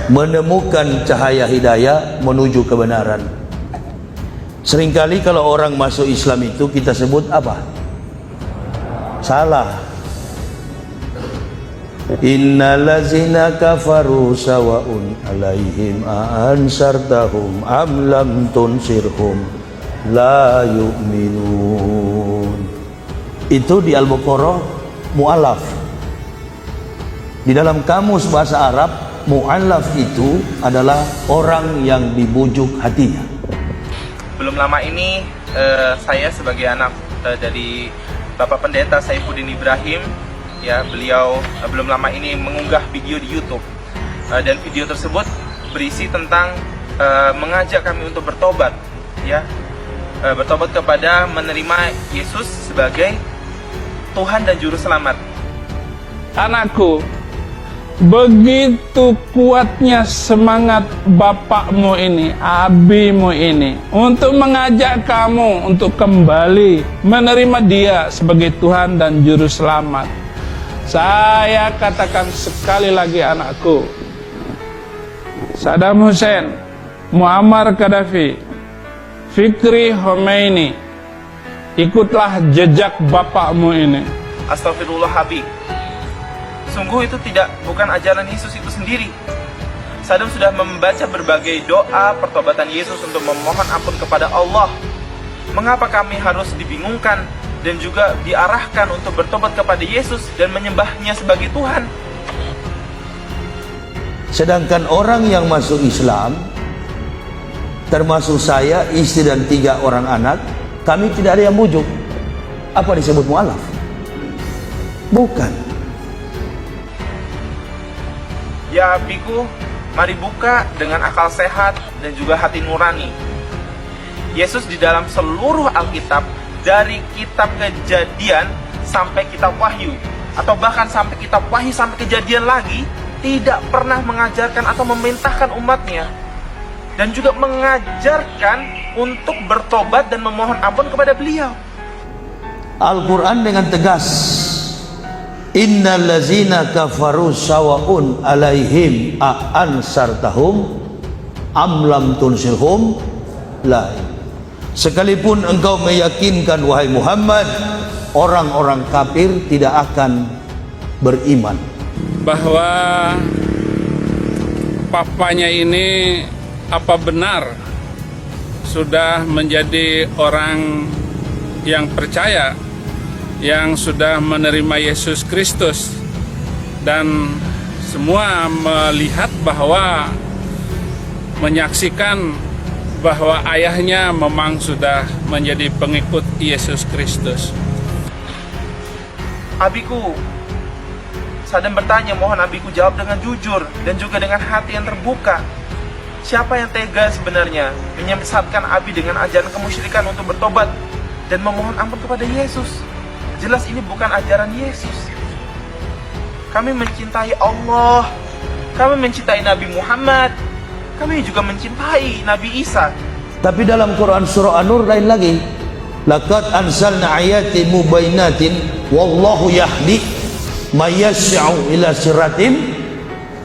Menemukan cahaya hidayah menuju kebenaran. Seringkali kalau orang masuk Islam itu kita sebut apa? Salah. Innal ladzina kafaru sawa'un 'alaihim a ansartahum am lam tunsirhum la yu'minun. Itu di Al-Baqarah mu'alaf. Di dalam kamus bahasa Arab, mu'allaf itu adalah orang yang dibujuk hatinya. Belum lama ini saya sebagai anak dari Bapak Pendeta Saifuddin Ibrahim, ya, beliau belum lama ini mengunggah video di YouTube, dan video tersebut berisi tentang mengajak kami untuk bertobat, ya, bertobat kepada menerima Yesus sebagai Tuhan dan Juru Selamat. Anakku, begitu kuatnya semangat bapakmu ini, abimu ini, untuk mengajak kamu untuk kembali menerima Dia sebagai Tuhan dan Juru Selamat. Saya katakan sekali lagi, anakku, Saddam Hussein, Muammar Gaddafi, Fikri Khomeini, ikutlah jejak bapakmu ini. Astagfirullah Habib. Sungguh itu bukan ajaran Yesus itu sendiri. Saddam sudah membaca berbagai doa pertobatan Yesus untuk memohon ampun kepada Allah. Mengapa kami harus dibingungkan dan juga diarahkan untuk bertobat kepada Yesus dan menyembahnya sebagai Tuhan? Sedangkan orang yang masuk Islam, termasuk saya, istri dan 3 orang anak, kami tidak ada yang bujuk. Apa disebut mu'alaf? Bukan. Ya biku, mari buka dengan akal sehat dan juga hati nurani. Yesus di dalam seluruh Alkitab, dari kitab Kejadian sampai kitab Wahyu, atau bahkan sampai kitab Wahyu sampai Kejadian lagi, tidak pernah mengajarkan atau memerintahkan umatnya, dan juga mengajarkan untuk bertobat dan memohon ampun kepada beliau. Al-Quran dengan tegas, innal ladzina kafaru sawa'un 'alaihim a ansartahum am lam tunsirhum la. Sekalipun engkau meyakinkan, wahai Muhammad, orang-orang kafir tidak akan beriman. Bahwa papanya ini apa benar sudah menjadi orang yang percaya, yang sudah menerima Yesus Kristus, dan semua melihat bahwa menyaksikan bahwa ayahnya memang sudah menjadi pengikut Yesus Kristus. Abiku, Saddam bertanya, mohon abiku jawab dengan jujur dan juga dengan hati yang terbuka. Siapa yang tega sebenarnya menyesatkan abi dengan ajaran kemusyrikan untuk bertobat dan memohon ampun kepada Yesus? Jelas ini bukan ajaran Yesus. Kami mencintai Allah, kami mencintai Nabi Muhammad, kami juga mencintai Nabi Isa. Tapi dalam Quran surah An-Nur lain lagi, laqad anzalna ayatin mubayyinatin wallahu yahdi may yasha'u ila siratim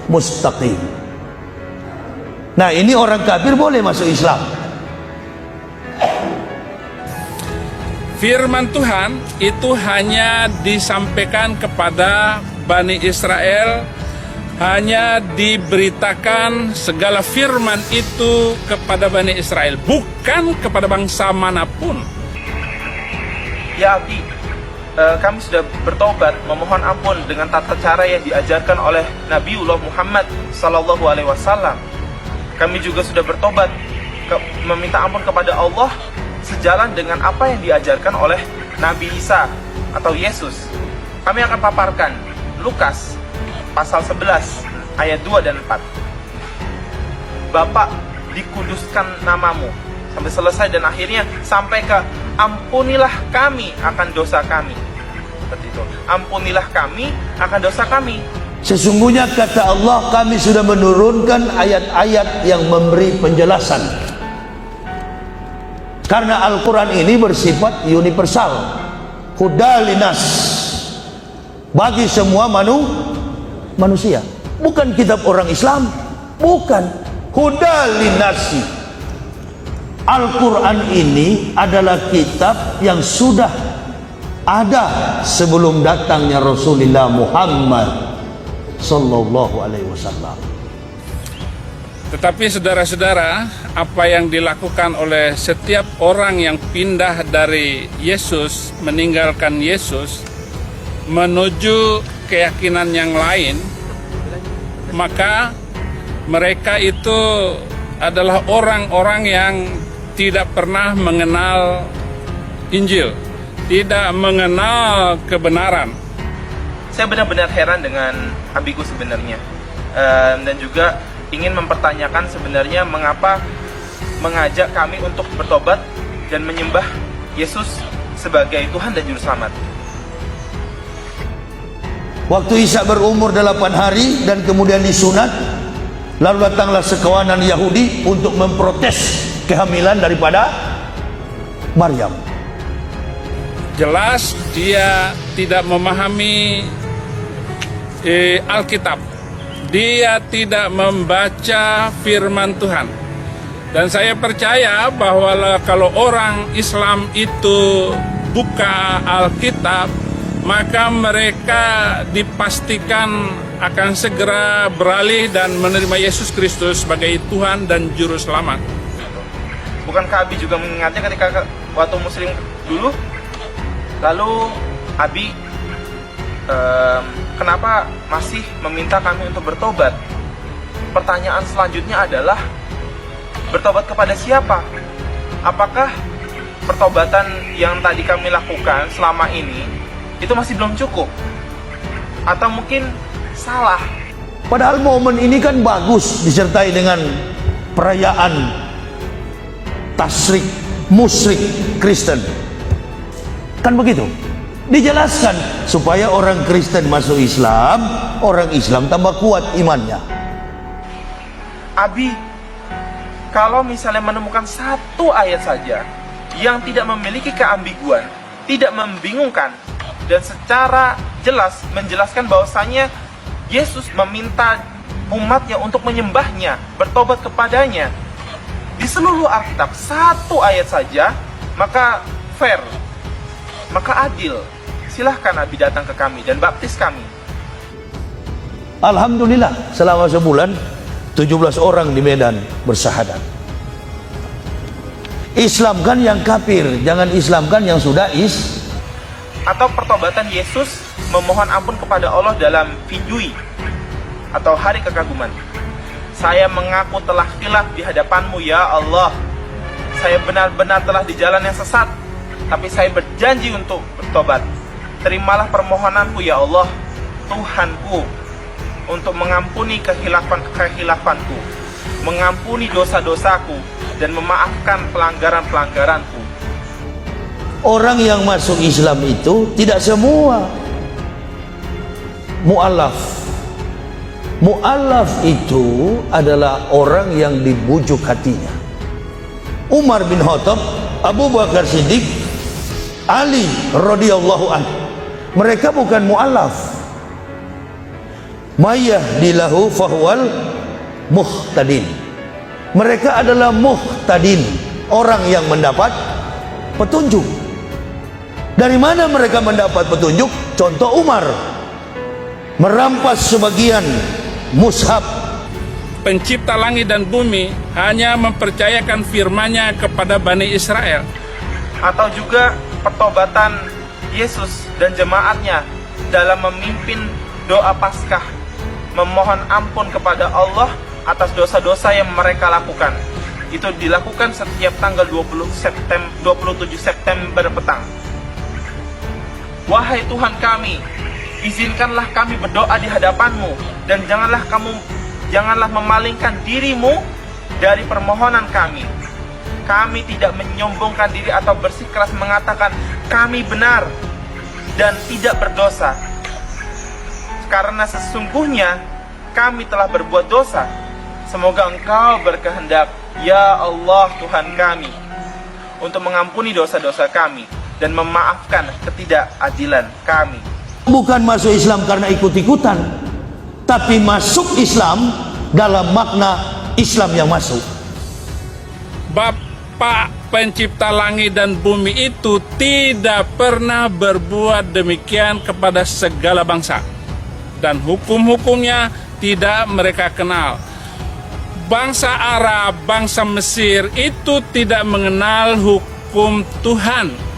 mustaqim. Nah, ini orang kafir boleh masuk Islam. Firman Tuhan itu hanya disampaikan kepada Bani Israel, hanya diberitakan segala firman itu kepada Bani Israel, bukan kepada bangsa manapun. Ya Abi, kami sudah bertobat, memohon ampun dengan tata cara yang diajarkan oleh Nabiullah Muhammad Sallallahu Alaihi Wasallam. Kami juga sudah bertobat, meminta ampun kepada Allah sejalan dengan apa yang diajarkan oleh Nabi Isa atau Yesus. Kami akan paparkan Lukas pasal 11 ayat 2 dan 4. Bapak, dikuduskan namamu, sampai selesai, dan akhirnya sampai ke ampunilah kami akan dosa kami. Seperti itu. Ampunilah kami akan dosa kami. Sesungguhnya kata Allah, kami sudah menurunkan ayat-ayat yang memberi penjelasan. Karena Al-Quran ini bersifat universal, hudalinas, bagi semua manusia. Bukan kitab orang Islam, bukan, hudalinasi. Al-Quran ini adalah kitab yang sudah ada sebelum datangnya Rasulullah Muhammad sallallahu alaihi wasallam. Tetapi saudara-saudara, apa yang dilakukan oleh setiap orang yang pindah dari Yesus, meninggalkan Yesus, menuju keyakinan yang lain, maka mereka itu adalah orang-orang yang tidak pernah mengenal Injil, tidak mengenal kebenaran. Saya benar-benar heran dengan abiku sebenarnya, dan juga ingin mempertanyakan sebenarnya mengapa mengajak kami untuk bertobat dan menyembah Yesus sebagai Tuhan dan Juru Selamat. Waktu Isa berumur 8 hari dan kemudian disunat, lalu datanglah sekawanan Yahudi untuk memprotes kehamilan daripada Maryam. Jelas dia tidak memahami Alkitab. Dia tidak membaca firman Tuhan. Dan saya percaya bahwa kalau orang Islam itu buka Alkitab, maka mereka dipastikan akan segera beralih dan menerima Yesus Kristus sebagai Tuhan dan Juru Selamat. Bukankah Abi juga mengingatnya ketika waktu Muslim dulu? Lalu Abi kenapa masih meminta kami untuk bertobat? Pertanyaan selanjutnya adalah, bertobat kepada siapa? Apakah pertobatan yang tadi kami lakukan selama ini itu masih belum cukup? Atau mungkin salah? Padahal momen ini kan bagus disertai dengan perayaan tasrik musyrik Kristen. Kan begitu? Dijelaskan supaya orang Kristen masuk Islam, orang Islam tambah kuat imannya. Abi, kalau misalnya menemukan satu ayat saja yang tidak memiliki keambiguan, tidak membingungkan, dan secara jelas menjelaskan bahwasanya Yesus meminta umatnya untuk menyembahnya, bertobat kepadanya, di seluruh Alkitab satu ayat saja, maka fair, maka adil. Silahkan Abi datang ke kami dan baptis kami. Alhamdulillah, selama sebulan 17 orang di Medan bersyahadat. Islamkan yang kafir, jangan Islamkan yang sudah Atau pertobatan Yesus memohon ampun kepada Allah dalam Fidui atau hari kekaguman. Saya mengaku telah khilaf di hadapanmu ya Allah. Saya benar-benar telah di jalan yang sesat, tapi saya berjanji untuk bertobat. Terimalah permohonanku ya Allah, Tuhanku, untuk mengampuni kekhilafan-kekhilafan-Ku, mengampuni dosa-dosaku, dan memaafkan pelanggaran-pelanggaranku. Orang yang masuk Islam itu tidak semua mu'alaf. Mu'alaf itu adalah orang yang dibujuk hatinya. Umar bin Khattab, Abu Bakar Siddiq, Ali radhiyallahu anhu, mereka bukan mu'alaf. Mayyahdilahu fahuwal muhtadin. Mereka adalah muhtadin, orang yang mendapat petunjuk. Dari mana mereka mendapat petunjuk? Contoh Umar merampas sebagian mushaf. Pencipta langit dan bumi hanya mempercayakan firman-Nya kepada Bani Israel. Atau juga pertobatan Yesus dan jemaatnya dalam memimpin doa Paskah, memohon ampun kepada Allah atas dosa-dosa yang mereka lakukan. Itu dilakukan setiap tanggal 27 September petang. Wahai Tuhan kami, izinkanlah kami berdoa di hadapan-Mu, dan janganlah memalingkan diri-Mu dari permohonan kami. Kami tidak menyombongkan diri atau bersikeras mengatakan kami benar dan tidak berdosa, karena sesungguhnya kami telah berbuat dosa. Semoga Engkau berkehendak, ya Allah Tuhan kami, untuk mengampuni dosa-dosa kami dan memaafkan ketidakadilan kami. Bukan masuk Islam karena ikut-ikutan, tapi masuk Islam dalam makna Islam yang masuk. Bapa pencipta langit dan bumi itu tidak pernah berbuat demikian kepada segala bangsa, dan hukum-hukumnya tidak mereka kenal. Bangsa Arab, bangsa Mesir itu tidak mengenal hukum Tuhan.